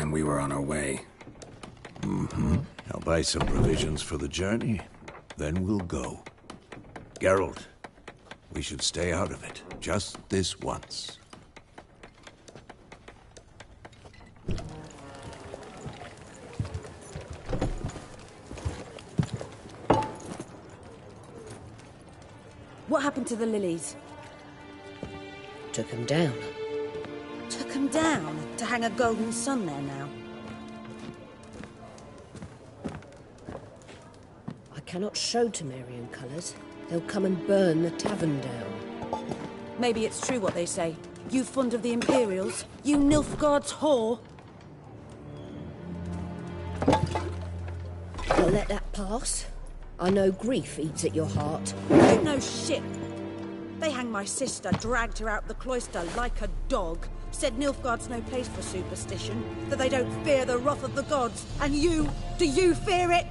time we were on our way. I'll buy some provisions for the journey, then we'll go. Geralt, we should stay out of it, just this once. What happened to the lilies? Took him down. Took them down to hang a golden sun there now. I cannot show Temerian colours. They'll come and burn the tavern down. Maybe it's true what they say. You fond of the Imperials? You Nilfgaard's whore? I'll let that pass. I know grief eats at your heart. You know shit. They hanged my sister, dragged her out the cloister like a dog. Said Nilfgaard's no place for superstition, that they don't fear the wrath of the gods. And you, do you fear it?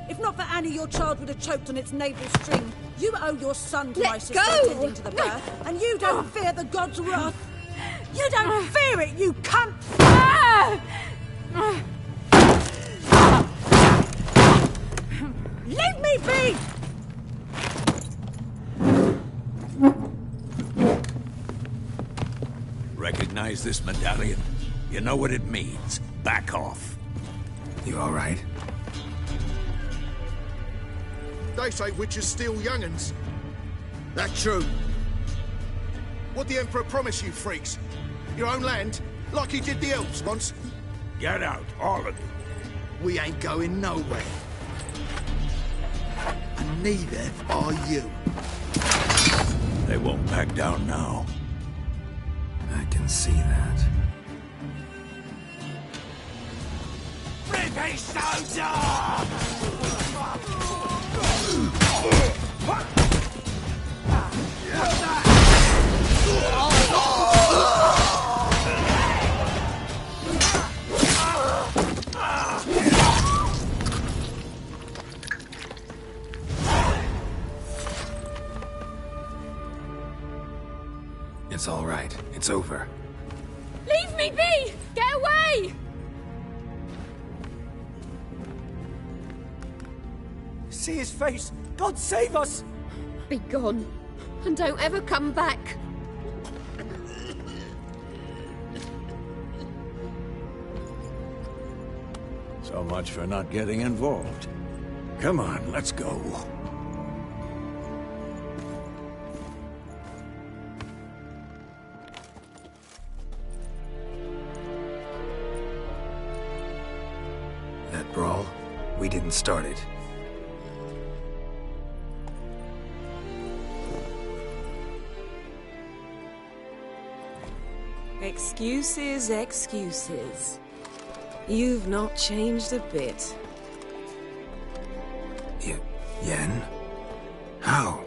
If not for Annie, your child would have choked on its navel string. You owe your son to my sister attending to the birth, and you don't fear the gods' wrath. You don't fear it, you cunt! Leave me be! Recognize this medallion? You know what it means. Back off. You all right? They say witches steal young'uns. That true? What the Emperor promise you, freaks? Your own land? Like he did the elves once? Get out, all of you. We ain't going nowhere. And neither are you. They won't back down now. I can see that. British soldier! It's all right. It's over. Leave me be! Get away! See his face! God save us! Be gone, and don't ever come back. So much for not getting involved. Come on, let's go. That brawl, we didn't start it. Excuses, excuses. You've not changed a bit. Yen? How?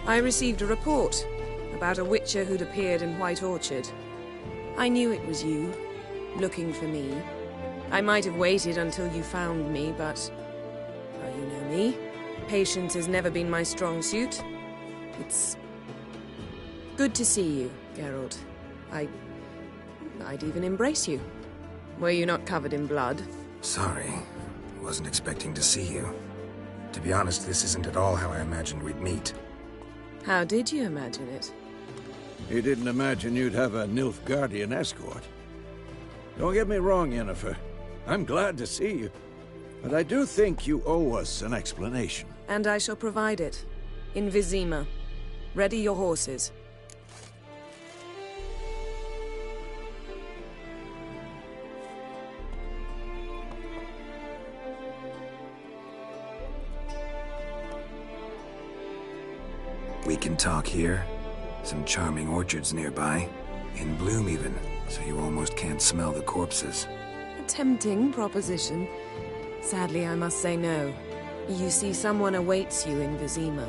I received a report about a witcher who'd appeared in White Orchard. I knew it was you, looking for me. I might have waited until you found me, but... well, you know me. Patience has never been my strong suit. It's... good to see you, Geralt. I'd even embrace you. Were you not covered in blood? Sorry. Wasn't expecting to see you. To be honest, this isn't at all how I imagined we'd meet. How did you imagine it? You didn't imagine you'd have a Nilfgaardian escort. Don't get me wrong, Yennefer. I'm glad to see you. But I do think you owe us an explanation. And I shall provide it. In Vizima. Ready your horses. We can talk here. Some charming orchards nearby. In bloom even, so you almost can't smell the corpses. A tempting proposition. Sadly, I must say no. You see, someone awaits you in Vizima.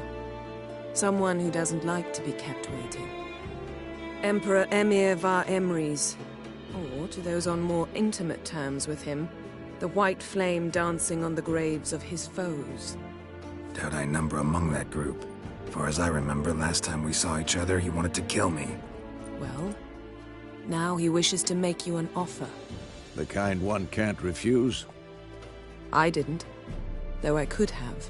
Someone who doesn't like to be kept waiting. Emperor Emir var Emrys. Or, to those on more intimate terms with him, the white flame dancing on the graves of his foes. Doubt I number among that group. Far as I remember, last time we saw each other, he wanted to kill me. Well, now he wishes to make you an offer. The kind one can't refuse? I didn't, though I could have.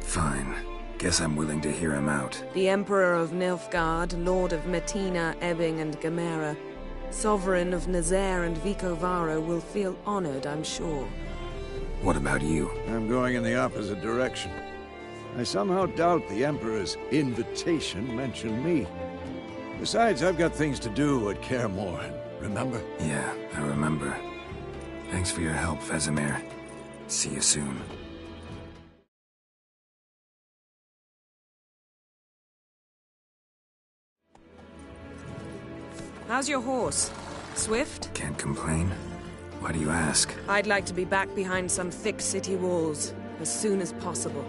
Fine. Guess I'm willing to hear him out. The Emperor of Nilfgaard, Lord of Metina, Ebbing and Gamera, Sovereign of Nazaire and Vicovaro will feel honored, I'm sure. What about you? I'm going in the opposite direction. I somehow doubt the Emperor's invitation mentioned me. Besides, I've got things to do at Kaer Morhen, remember? Yeah, I remember. Thanks for your help, Vesemir. See you soon. How's your horse? Swift? Can't complain. Why do you ask? I'd like to be back behind some thick city walls as soon as possible.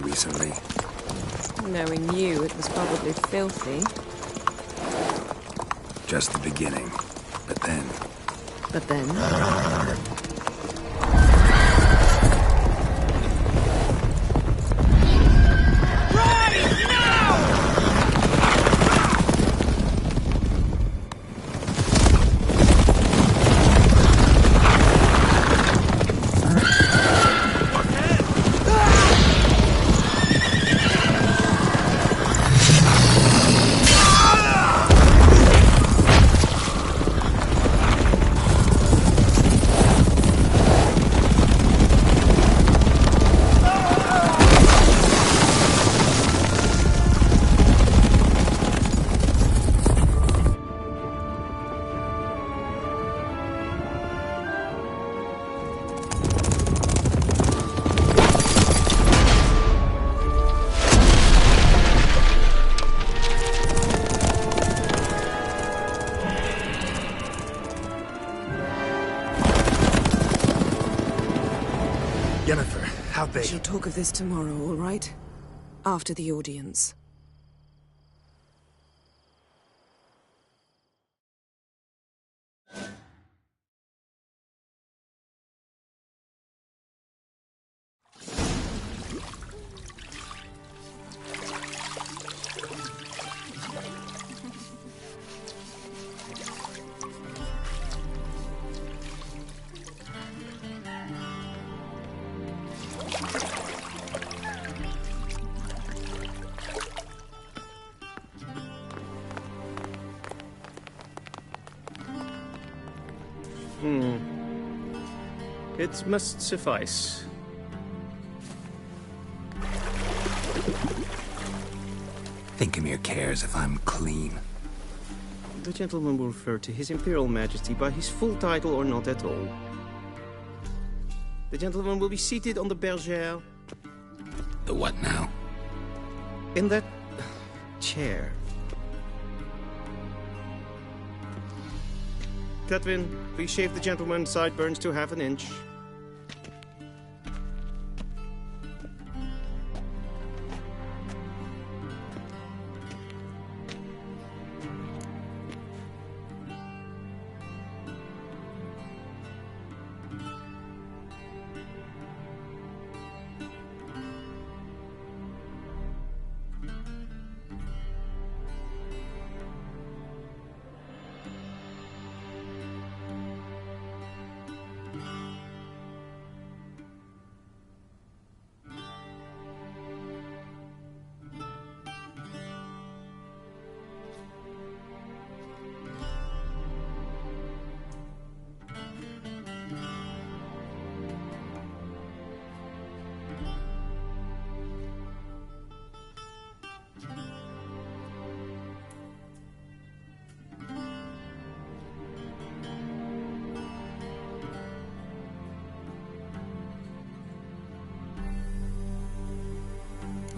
Recently. Knowing you, it was probably filthy. Just the beginning. But then... But then? How big? We shall talk of this tomorrow, all right? After the audience. It must suffice. Thinkamir cares if I'm clean. The gentleman will refer to His Imperial Majesty by his full title or not at all. The gentleman will be seated on the bergère. The what now? In that chair. Catwin, please shave the gentleman's sideburns to half an inch.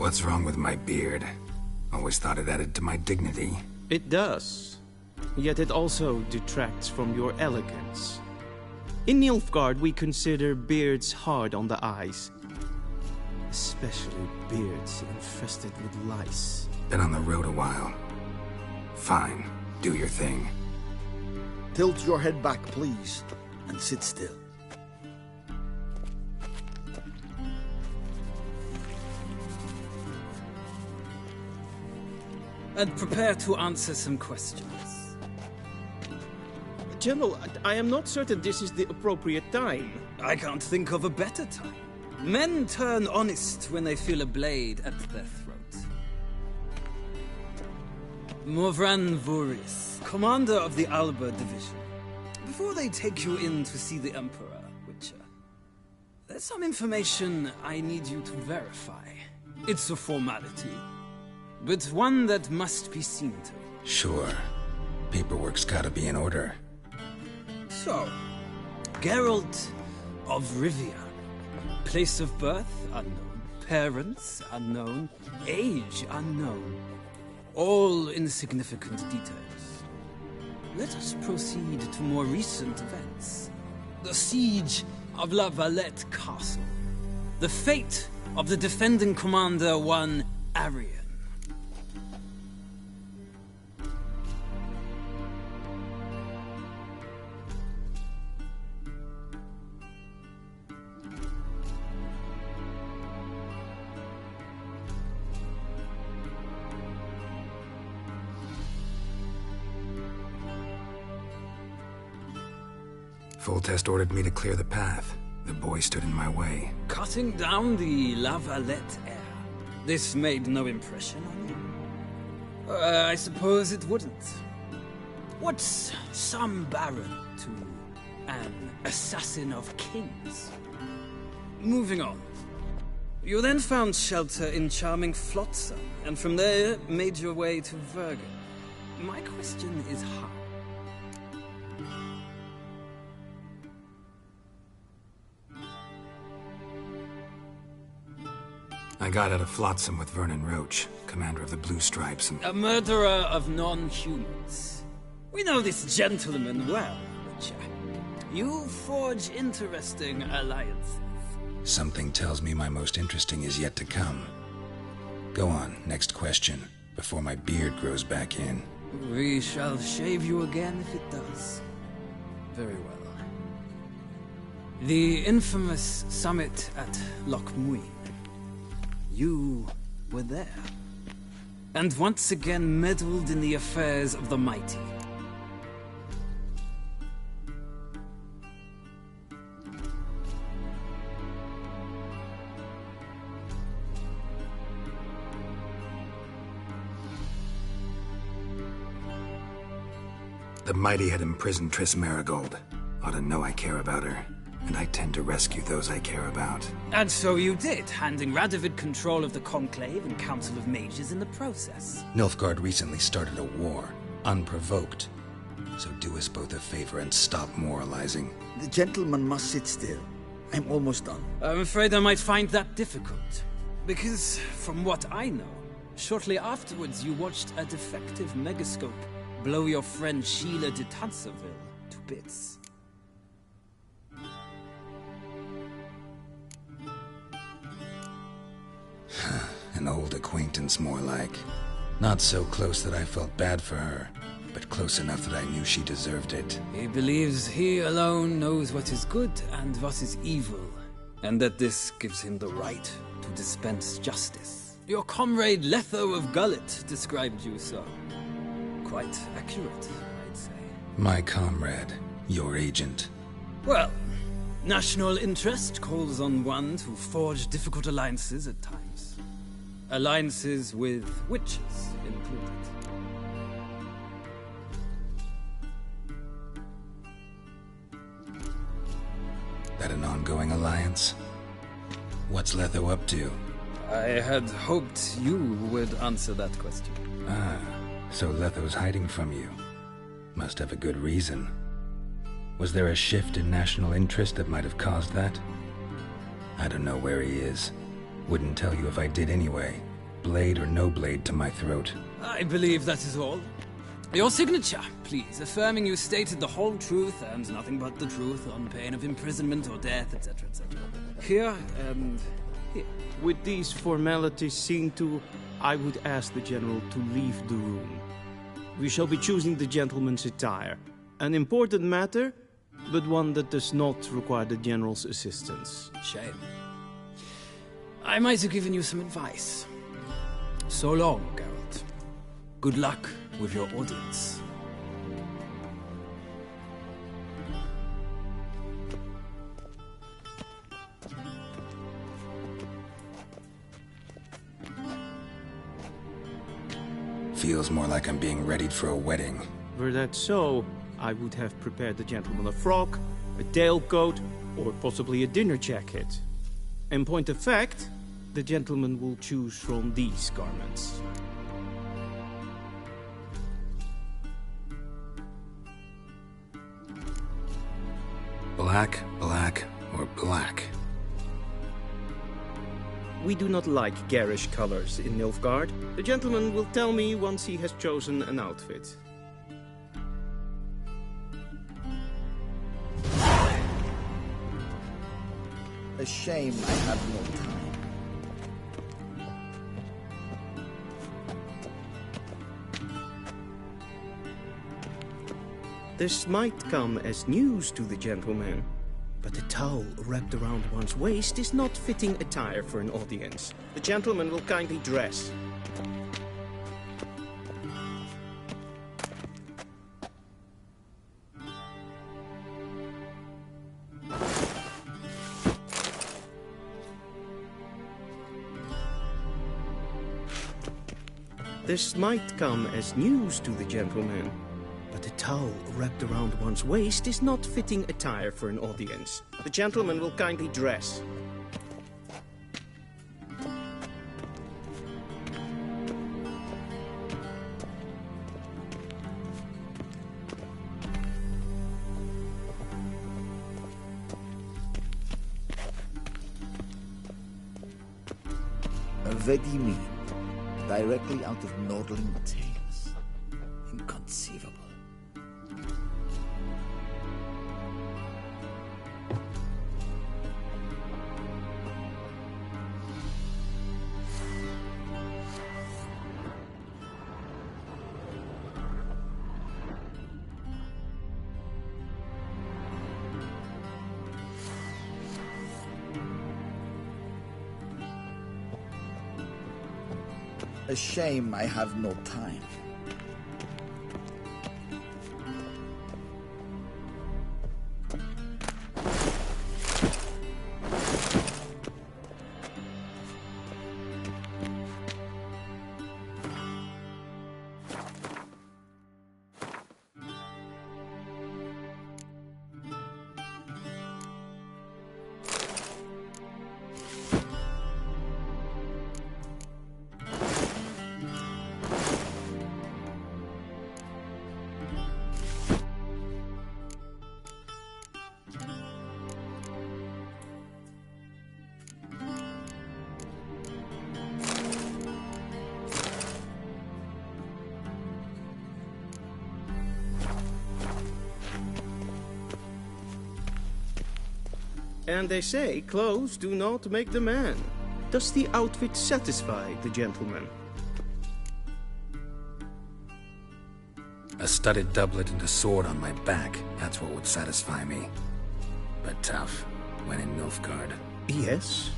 What's wrong with my beard? Always thought it added to my dignity. It does. Yet it also detracts from your elegance. In Nilfgaard, we consider beards hard on the eyes. Especially beards infested with lice. Been on the road a while. Fine, do your thing. Tilt your head back, please, and sit still. And prepare to answer some questions. General, I am not certain this is the appropriate time. I can't think of a better time. Men turn honest when they feel a blade at their throat. Morvran Voris, commander of the Alba Division. Before they take you in to see the Emperor, Witcher, there's some information I need you to verify. It's a formality, but one that must be seen to. Sure. Paperwork's gotta be in order. So, Geralt of Rivia. Place of birth, unknown. Parents, unknown. Age, unknown. All insignificant details. Let us proceed to more recent events. The siege of La Valette Castle. The fate of the defending commander, one Arian. Foltest ordered me to clear the path. The boy stood in my way. Cutting down the La Valette heir. This made no impression on you? I suppose it wouldn't. What's some baron to an assassin of kings? Moving on. You then found shelter in charming Flotsam, and from there made your way to Vergen. My question is how? I got out of Flotsam with Vernon Roach, commander of the Blue Stripes, and... A murderer of non-humans. We know this gentleman well, Witcher. You forge interesting alliances. Something tells me my most interesting is yet to come. Go on, next question, before my beard grows back in. We shall shave you again if it does. Very well. The infamous summit at Loch Muin. You were there. And once again meddled in the affairs of the mighty. The mighty had imprisoned Triss Marigold. Ought to know I care about her. And I tend to rescue those I care about. And so you did, handing Radovid control of the Conclave and Council of Mages in the process. Nilfgaard recently started a war, unprovoked. So do us both a favor and stop moralizing. The gentleman must sit still. I'm almost done. I'm afraid I might find that difficult. Because, from what I know, shortly afterwards you watched a defective megascope blow your friend Sheila de Tanserville to bits. An old acquaintance, more like. Not so close that I felt bad for her, but close enough that I knew she deserved it. He believes he alone knows what is good and what is evil, and that this gives him the right to dispense justice. Your comrade Letho of Gullet described you so. Quite accurate, I'd say. My comrade, your agent. Well, national interest calls on one to forge difficult alliances at times. Alliances with witches included. That an ongoing alliance? What's Letho up to? I had hoped you would answer that question. Ah, so Letho's hiding from you. Must have a good reason. Was there a shift in national interest that might have caused that? I don't know where he is. Wouldn't tell you if I did anyway. blade or no blade to my throat. I believe that is all. Your signature, please, affirming you stated the whole truth and nothing but the truth on pain of imprisonment or death, etc., etc. Here and here. With these formalities seen to, I would ask the General to leave the room. We shall be choosing the gentleman's attire. An important matter, but one that does not require the General's assistance. Shame. I might have given you some advice. So long, Geralt. Good luck with your audience. Feels more like I'm being readied for a wedding. Were that so, I would have prepared the gentleman a frock, a tailcoat, or possibly a dinner jacket. In point of fact, the gentleman will choose from these garments. Black, black, or black? We do not like garish colors in Nilfgaard. The gentleman will tell me once he has chosen an outfit. A shame I have no time. This might come as news to the gentleman, but a towel wrapped around one's waist is not fitting attire for an audience. The gentleman will kindly dress. This might come as news to the gentleman, but a towel wrapped around one's waist is not fitting attire for an audience. The gentleman will kindly dress. What do you mean? Directly out of Nordling tales. Inconceivable. A shame I have no time. And they say clothes do not make the man. Does the outfit satisfy the gentleman? A studded doublet and a sword on my back, that's what would satisfy me. But tough, when in Nilfgaard. Yes?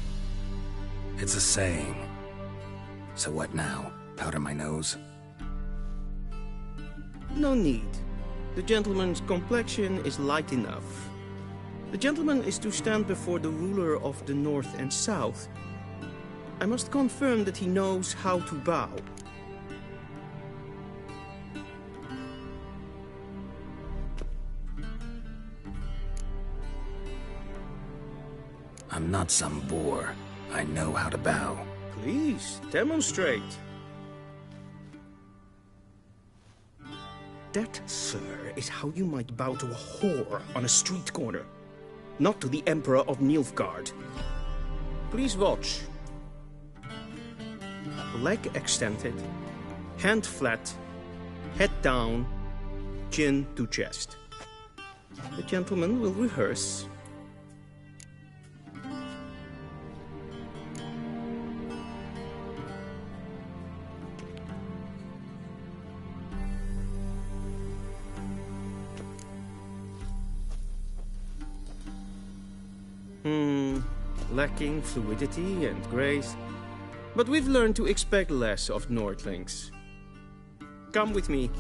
It's a saying. So what now? Powder my nose? No need. The gentleman's complexion is light enough. The gentleman is to stand before the ruler of the North and South. I must confirm that he knows how to bow. I'm not some boor. I know how to bow. Please, demonstrate. That, sir, is how you might bow to a whore on a street corner. Not to the Emperor of Nilfgaard. Please watch. leg extended, hand flat, head down, chin to chest. The gentleman will rehearse. Lacking fluidity and grace. But we've learned to expect less of Nordlings. Come with me.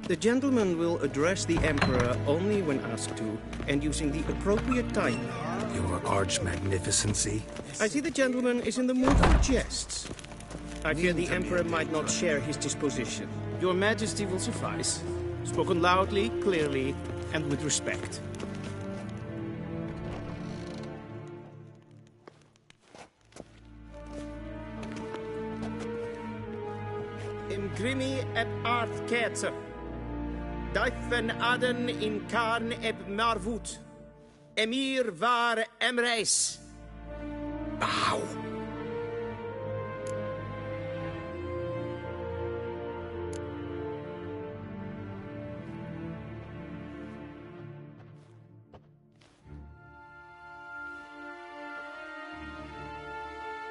The gentleman will address the Emperor only when asked to, and using the appropriate timing. Your arch-magnificency? I see the gentleman is in the mood for jests. I fear the Emperor might not share his disposition. Your Majesty will suffice. Spoken loudly, clearly, and with respect. Imgrimi eb art ketzer. Daifen aden in karn eb marvut. Emir var emreis. Bow.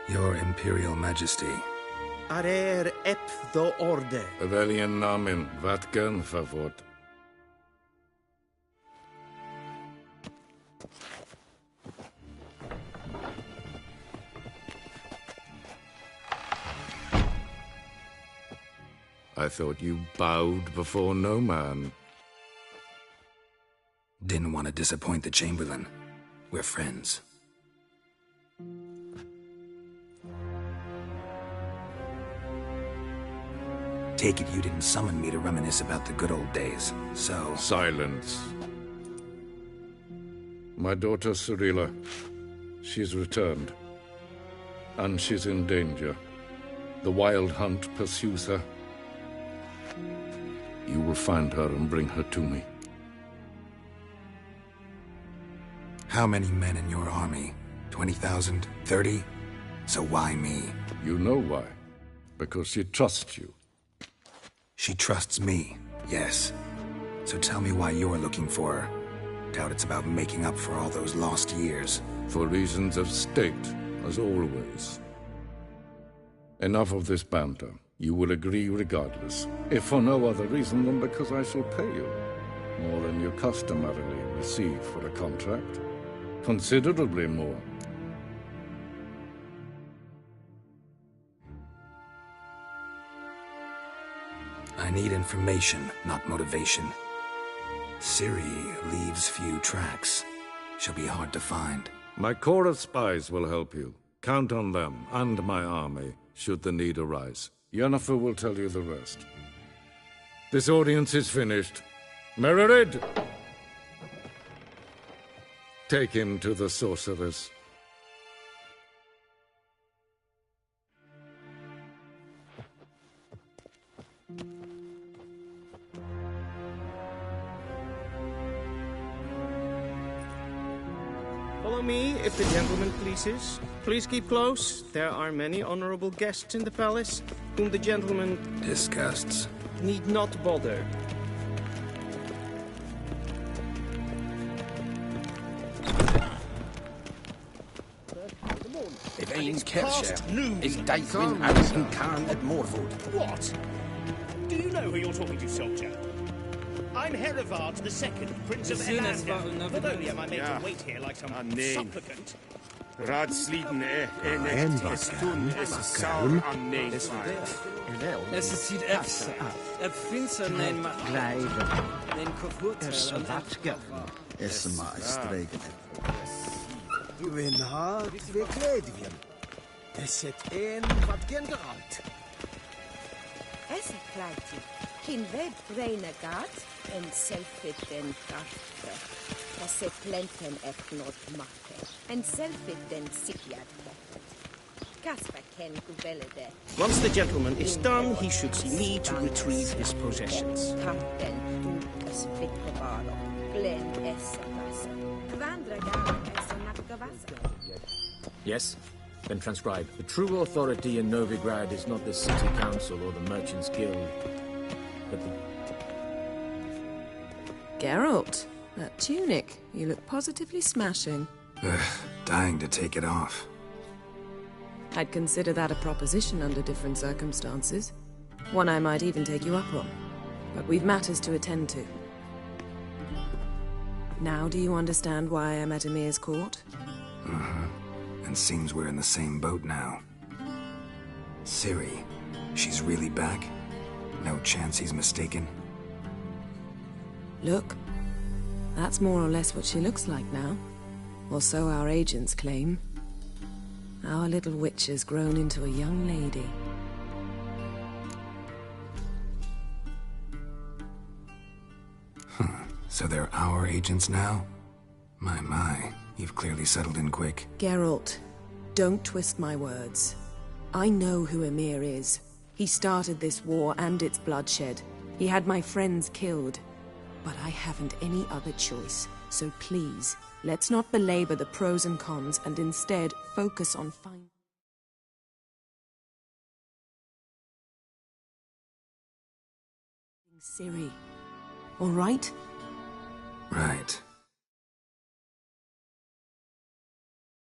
Your Imperial Majesty. Arer ep do orde. Weljen namen, wat kan favort? I thought you bowed before no man. Didn't want to disappoint the Chamberlain. We're friends. Take it you didn't summon me to reminisce about the good old days, so... Silence. My daughter Cyrilla, she's returned. And she's in danger. The Wild Hunt pursues her. You will find her and bring her to me. How many men in your army? 20,000? 30? So why me? You know why. Because she trusts you. She trusts me, yes. So tell me why you're looking for her. Doubt it's about making up for all those lost years. For reasons of state, as always. Enough of this banter. You will agree regardless, if for no other reason than because I shall pay you more than you customarily receive for a contract. Considerably more. I need information, not motivation. Ciri leaves few tracks. She'll be hard to find. My corps of spies will help you. Count on them and my army, should the need arise. Yennefer will tell you the rest. This audience is finished. Mererid! Take him to the sorceress. Follow me, if the gentleman pleases. Please keep close. There are many honorable guests in the palace, whom the gentleman... disgusts. ...need not bother. If ein Kirche is Daikwin and Khan at Morwood. What? Do you know who you're talking to, soldier? I'm Herivard II, Prince of Elander. Not only am I made to wait here like some supplicant... Raadsleden is toen is saur aan neen. Es ist ziet efse. Finster nein ma. Gleiven. Nein kofut. Watken. Is maar streken. Win hart, we kledien. Es zit een wat geen geralt. Es kleidje. Geen web reine gaat en zelfit den karte. Das se plenten echt not makke. En zelfit den sikjad Kasper ken gubelle de. Once the gentleman is done, he should see me to retrieve his possessions. Kapten, du es vitrovaro. Glen esse vasse. Kvandra garen esse Gewasser. Yes? Then transcribe. The true authority in Novigrad is not the city council or the merchants' guild, but the... Geralt, that tunic. You look positively smashing. Dying to take it off. I'd consider that a proposition under different circumstances. One I might even take you up on. But we've matters to attend to. Now do you understand why I'm at Emir's court? And seems we're in the same boat now. Ciri, she's really back? No chance he's mistaken? Look, that's more or less what she looks like now. Or so our agents claim. Our little witch has grown into a young lady. So they're our agents now? My, you've clearly settled in quick. Geralt, don't twist my words. I know who Emir is. He started this war and its bloodshed. He had my friends killed. But I haven't any other choice. So please, let's not belabor the pros and cons and instead focus on finding Ciri. All right? Right.